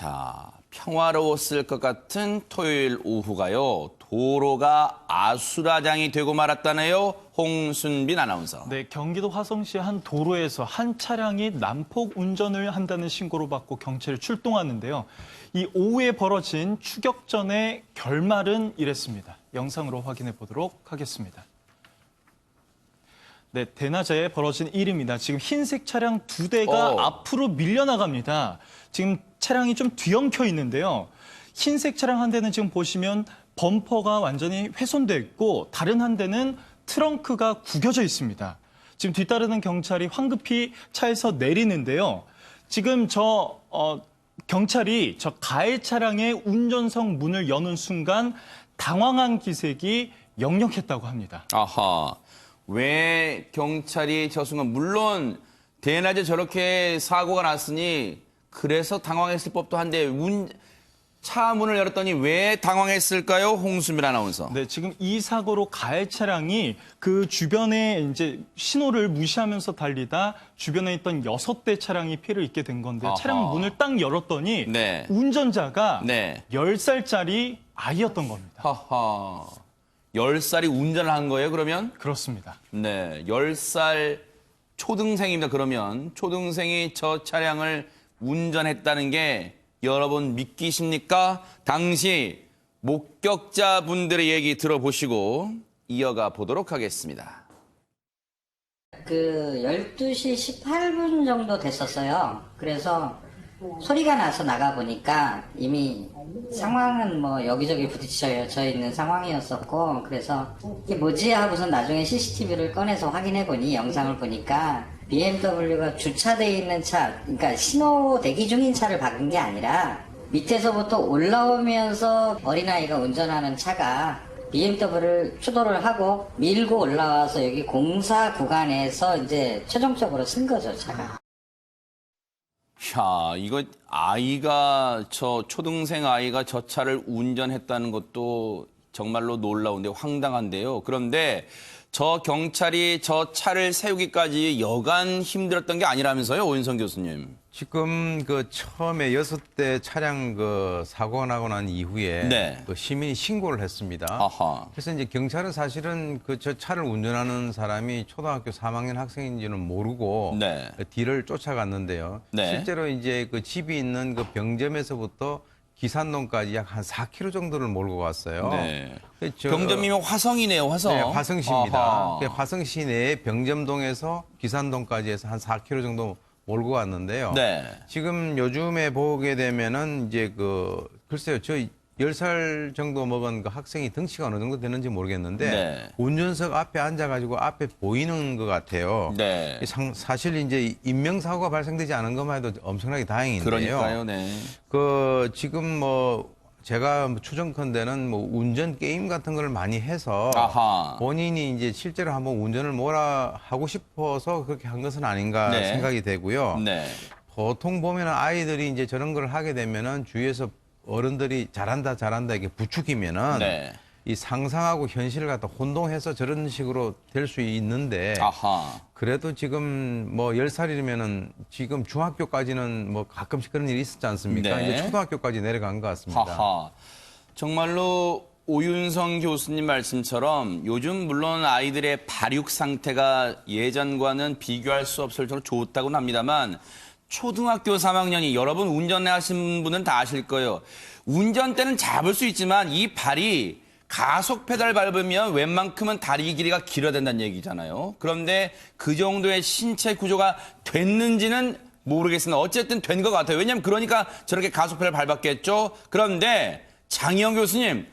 자, 평화로웠을 것 같은 토요일 오후가요. 도로가 아수라장이 되고 말았다네요. 홍순빈 아나운서. 네, 경기도 화성시 한 도로에서 한 차량이 난폭 운전을 한다는 신고를 받고 경찰이 출동하는데요. 이 오후에 벌어진 추격전의 결말은 이랬습니다. 영상으로 확인해 보도록 하겠습니다. 네, 대낮에 벌어진 일입니다. 지금 흰색 차량 2대가 앞으로 밀려나갑니다. 지금 차량이 좀 뒤엉켜 있는데요. 흰색 차량 한 대는 지금 보시면 범퍼가 완전히 훼손돼 있고 다른 한 대는 트렁크가 구겨져 있습니다. 지금 뒤따르는 경찰이 황급히 차에서 내리는데요. 지금 경찰이 저 가해 차량의 운전석 문을 여는 순간 당황한 기색이 역력했다고 합니다. 아하. 왜 경찰이 저 순간, 물론 대낮에 저렇게 사고가 났으니 그래서 당황했을 법도 한데 차 문을 열었더니 왜 당황했을까요? 홍순빈 아나운서. 네, 지금 이 사고로 가해 차량이 그 주변에 이제 신호를 무시하면서 달리다 주변에 있던 6대 차량이 피해를 입게 된 건데 아하. 차량 문을 딱 열었더니 네. 운전자가 네. 10살짜리 아이였던 겁니다. 하하. 10살이 운전을 한 거예요, 그러면? 그렇습니다. 네. 10살 초등생입니다, 그러면. 초등생이 저 차량을 운전했다는 게 여러분 믿기십니까? 당시 목격자분들의 얘기 들어보시고 이어가 보도록 하겠습니다. 그 12시 18분 정도 됐었어요. 그래서 소리가 나서 나가보니까 이미 상황은 뭐 여기저기 부딪혀 있는 상황이었었고, 그래서 이게 뭐지 하고서 나중에 CCTV를 꺼내서 확인해보니 영상을 보니까 BMW가 주차되어 있는 차, 그러니까 신호 대기 중인 차를 박은 게 아니라 밑에서부터 올라오면서 어린아이가 운전하는 차가 BMW를 추돌을 하고 밀고 올라와서 여기 공사 구간에서 이제 최종적으로 쓴 거죠, 차가. 야, 이거 초등생 아이가 저 차를 운전했다는 것도 정말로 놀라운데 황당한데요. 그런데 저 경찰이 저 차를 세우기까지 여간 힘들었던 게 아니라면서요, 오윤성 교수님. 지금 그 처음에 6대 차량 그 사고가 나고 난 이후에 네. 그 시민이 신고를 했습니다. 아하. 그래서 이제 경찰은 사실은 그 저 차를 운전하는 사람이 초등학교 3학년 학생인지는 모르고 네. 그 뒤를 쫓아갔는데요. 네. 실제로 이제 그 집이 있는 그 병점에서부터 기산동까지 약 한 4km 정도를 몰고 갔어요. 네. 저- 병점이면 화성이네요, 화성. 네, 화성시입니다. 아하. 화성시 내에 병점동에서 기산동까지 해서 한 4km 정도 몰고 갔는데요. 네. 지금 요즘에 보게 되면은 이제 글쎄요, 저 10살 정도 먹은 그 학생이 등치가 어느 정도 되는지 모르겠는데 네. 운전석 앞에 앉아가지고 앞에 보이는 것 같아요. 네. 사실 이제 인명사고가 발생되지 않은 것만 해도 엄청나게 다행인데요. 그러니까요, 네. 지금 제가 추정컨대는 운전 게임 같은 걸 많이 해서 아하. 본인이 이제 실제로 한번 운전을 하고 싶어서 그렇게 한 것은 아닌가 네. 생각이 되고요. 네. 보통 보면 아이들이 이제 저런 걸 하게 되면은 주위에서 어른들이 잘한다 이렇게 부추기면은 네. 이 상상하고 현실을 갖다 혼동해서 저런 식으로 될 수 있는데 아하. 그래도 지금 10살이면은 지금 중학교까지는 가끔씩 그런 일이 있었지 않습니까? 네. 이제 초등학교까지 내려간 것 같습니다. 하하. 정말로 오윤성 교수님 말씀처럼 요즘 물론 아이들의 발육 상태가 예전과는 비교할 수 없을 정도로 좋다고는 합니다만 초등학교 3학년이 여러분 운전하신 분은 다 아실 거예요. 운전대는 잡을 수 있지만 이 발이 가속 페달 밟으면 웬만큼은 다리 길이가 길어야 된다는 얘기잖아요. 그런데 그 정도의 신체 구조가 됐는지는 모르겠습니다. 어쨌든 된 것 같아요. 왜냐하면 그러니까 저렇게 가속 페달 밟았겠죠. 그런데 장희영 교수님,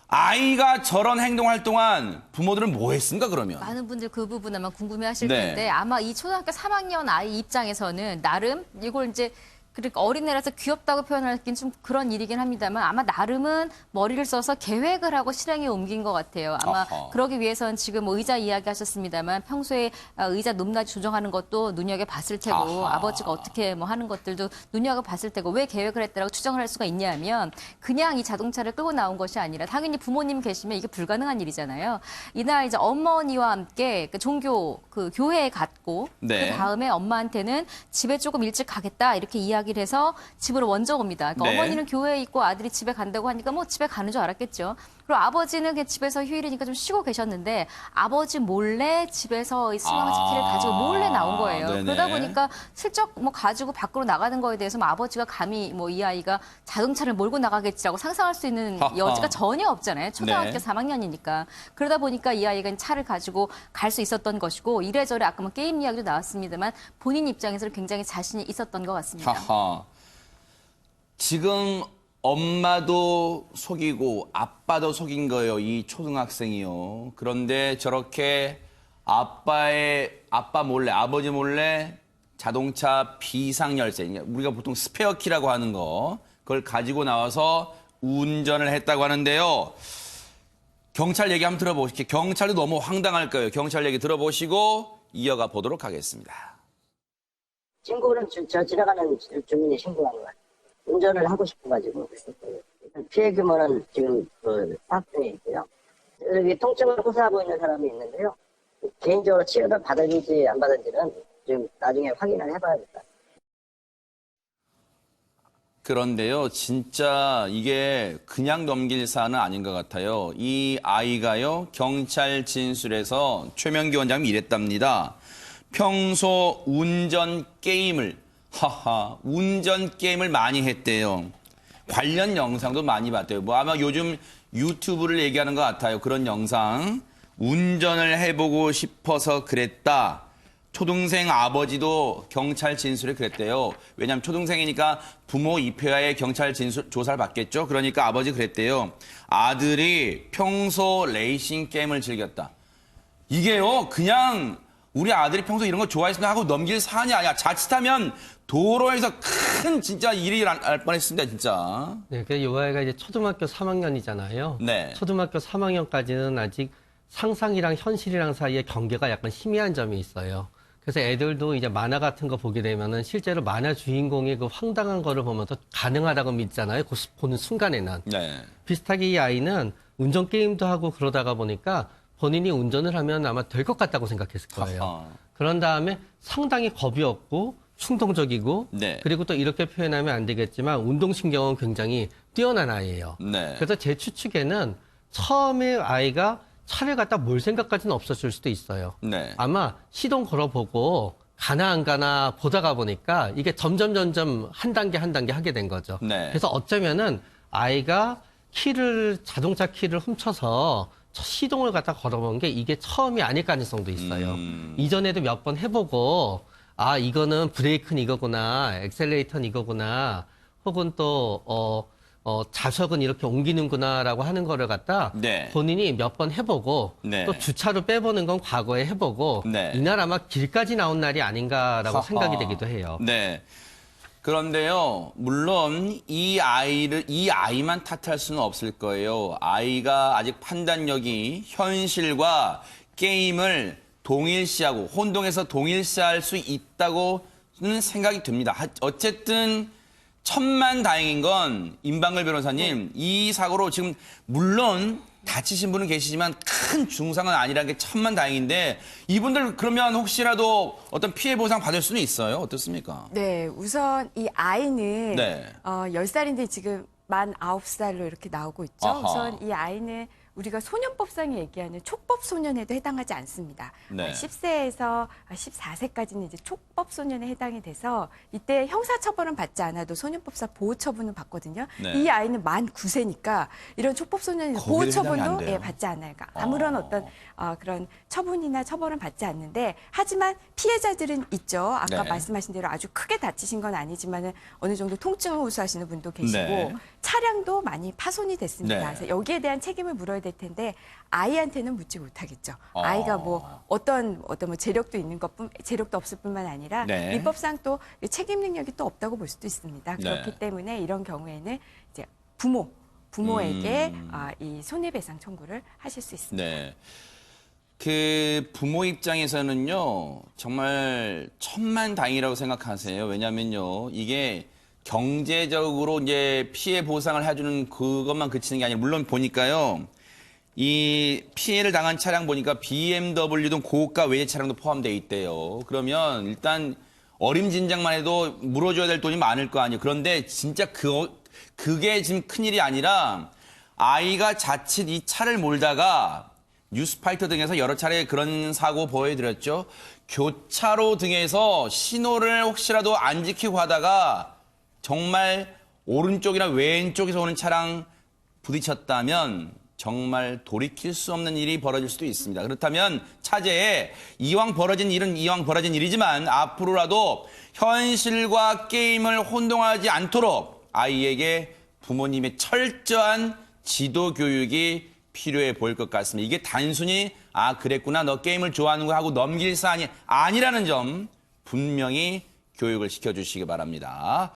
아이가 저런 행동할 동안 부모들은 뭐 했습니까, 그러면? 많은 분들 그 부분 아마 궁금해하실 네. 텐데 아마 이 초등학교 3학년 아이 입장에서는 나름 이걸 이제 그러니까 어린애라서 귀엽다고 표현하기는 좀 그런 일이긴 합니다만 아마 나름은 머리를 써서 계획을 하고 실행에 옮긴 것 같아요. 아마 아하. 그러기 위해서는 지금 의자 이야기 하셨습니다만 평소에 의자 높낮이 조정하는 것도 눈여겨봤을 테고 아하. 아버지가 어떻게 하는 것들도 눈여겨봤을 테고 왜 계획을 했다라고 추정을 할 수가 있냐면 그냥 이 자동차를 끌고 나온 것이 아니라 당연히 부모님 계시면 이게 불가능한 일이잖아요. 이날 이제 어머니와 함께 그 종교 교회에 갔고 네. 그 다음에 엄마한테는 집에 조금 일찍 가겠다 이렇게 이야기 이야기를 해서 집으로 먼저 옵니다. 그러니까 네. 어머니는 교회에 있고 아들이 집에 간다고 하니까 뭐 집에 가는 줄 알았겠죠. 그리고 아버지는 그냥 집에서 휴일이니까 좀 쉬고 계셨는데 아버지 몰래 집에서 이 승강机키를 가지고 몰래 나온 거예요. 네네. 그러다 보니까 슬쩍 뭐 가지고 밖으로 나가는 거에 대해서 뭐 아버지가 감히 뭐 이 아이가 자동차를 몰고 나가겠지라고 상상할 수 있는 하하. 여지가 전혀 없잖아요. 초등학교 네. 3학년이니까. 그러다 보니까 이 아이가 차를 가지고 갈 수 있었던 것이고 이래저래 아까 뭐 게임 이야기도 나왔습니다만 본인 입장에서는 굉장히 자신이 있었던 것 같습니다. 하하. 지금 엄마도 속이고 아빠도 속인 거예요. 이 초등학생이요. 그런데 저렇게 아빠 몰래, 아버지 몰래 자동차 비상열쇠, 우리가 보통 스페어키라고 하는 거, 그걸 가지고 나와서 운전을 했다고 하는데요. 경찰 얘기 한번 들어보실게요. 경찰도 너무 황당할 거예요. 경찰 얘기 들어보시고 이어가 보도록 하겠습니다. 신고는 저 지나가는 주민이 신고한 거야. 운전을 하고 싶어가지고. 피해 규모는 지금 파악 중에 있고요. 여기 통증을 호소하고 있는 사람이 있는데요. 개인적으로 치료를 받았는지 안 받았는지는 지금 나중에 확인을 해봐야겠다. 그런데요, 진짜 이게 그냥 넘길 사안은 아닌 것 같아요. 이 아이가요, 경찰 진술에서 최명기 원장님이 이랬답니다. 평소 운전 게임을 많이 했대요. 관련 영상도 많이 봤대요. 뭐 아마 요즘 유튜브를 얘기하는 것 같아요. 그런 영상. 운전을 해보고 싶어서 그랬다. 초등생 아버지도 경찰 진술에 그랬대요. 왜냐하면 초등생이니까 부모 입회하에 경찰 진술 조사를 받겠죠. 그러니까 아버지 그랬대요. 아들이 평소 레이싱 게임을 즐겼다. 이게요, 그냥 우리 아들이 평소 이런 거 좋아했으면 하고 넘길 사안이 아니야. 자칫하면 도로에서 큰 진짜 일이 날 뻔했습니다, 진짜. 네, 그 요 아이가 이제 초등학교 3학년이잖아요. 네. 초등학교 3학년까지는 아직 상상이랑 현실이랑 사이에 경계가 약간 희미한 점이 있어요. 그래서 애들도 이제 만화 같은 거 보게 되면은 실제로 만화 주인공의 그 황당한 거를 보면서 가능하다고 믿잖아요. 그 보는 순간에는. 네. 비슷하게 이 아이는 운전 게임도 하고 그러다가 보니까 본인이 운전을 하면 아마 될 것 같다고 생각했을 거예요. 하하. 그런 다음에 상당히 겁이 없고 충동적이고 네. 그리고 또 이렇게 표현하면 안 되겠지만 운동신경은 굉장히 뛰어난 아이예요. 네. 그래서 제 추측에는 처음에 아이가 차를 갖다 몰 생각까지는 없었을 수도 있어요. 네. 아마 시동 걸어보고 가나 안 가나 보다가 보니까 이게 점점 한 단계 하게 된 거죠. 네. 그래서 어쩌면은 아이가 자동차 키를 훔쳐서 시동을 갖다 걸어본 게 이게 처음이 아닐 가능성도 있어요. 이전에도 몇 번 해보고 아 이거는 브레이크는 이거구나, 엑셀레이터는 이거구나, 혹은 또 좌석은 이렇게 옮기는구나라고 하는 거를 갖다 네. 본인이 몇 번 해보고 네. 또 주차로 빼보는 건 과거에 해보고 네. 이날 아마 길까지 나온 날이 아닌가라고 하하. 생각이 되기도 해요. 네. 그런데요, 물론 이 아이만 탓할 수는 없을 거예요. 아이가 아직 판단력이 현실과 게임을 동일시하고 혼동해서 동일시할 수 있다고는 생각이 듭니다. 어쨌든 천만다행인 건 임방글 변호사님, 이 사고로 지금 물론 다치신 분은 계시지만 큰 중상은 아니라는 게 천만다행인데 이분들 그러면 혹시라도 어떤 피해 보상 받을 수는 있어요? 어떻습니까? 네, 우선 이 아이는 네. 10살인데 지금 만 9살로 이렇게 나오고 있죠. 아하. 우선 이 아이는 우리가 소년법상에 얘기하는 촉법 소년에도 해당하지 않습니다. 네. 10세에서 14세까지는 이제 촉법 소년에 해당이 돼서 이때 형사 처벌은 받지 않아도 소년법상 보호 처분을 받거든요. 네. 이 아이는 만 9세니까 이런 촉법 소년의 거기도 보호 해당이 안 처분도 돼요. 예, 받지 않아요. 그러니까 아무런 어떤 그런 처분이나 처벌은 받지 않는데 하지만 피해자들은 있죠. 아까 네. 말씀하신 대로 아주 크게 다치신 건 아니지만은 어느 정도 통증을 호소하시는 분도 계시고 네. 차량도 많이 파손이 됐습니다. 네. 그래서 여기에 대한 책임을 물어야 될 텐데 아이한테는 묻지 못하겠죠. 아이가 뭐 어떤 뭐 재력도 있는 재력도 없을 뿐만 아니라 네. 민법상 또 책임 능력이 또 없다고 볼 수도 있습니다. 그렇기 네. 때문에 이런 경우에는 이제 부모에게 이 손해배상 청구를 하실 수 있습니다. 네. 그 부모 입장에서는요, 정말 천만다행이라고 생각하세요. 왜냐면요, 이게 경제적으로 이제 피해 보상을 해주는 그것만 그치는 게 아니라, 물론 보니까요, 이 피해를 당한 차량 보니까 BMW 등 고가 외제 차량도 포함되어 있대요. 그러면 일단 어림짐작만 해도 물어줘야 될 돈이 많을 거 아니에요. 그런데 진짜 그게 지금 큰일이 아니라 아이가 자칫 이 차를 몰다가 뉴스파이터 등에서 여러 차례 그런 사고 보여드렸죠. 교차로 등에서 신호를 혹시라도 안 지키고 하다가 정말 오른쪽이나 왼쪽에서 오는 차랑 부딪혔다면 정말 돌이킬 수 없는 일이 벌어질 수도 있습니다. 그렇다면 차제에 이왕 벌어진 일은 이왕 벌어진 일이지만 앞으로라도 현실과 게임을 혼동하지 않도록 아이에게 부모님의 철저한 지도 교육이 필요해 보일 것 같습니다. 이게 단순히 그랬구나 너 게임을 좋아하는 거 하고 넘길 사안이 아니라는 점 분명히 교육을 시켜주시기 바랍니다.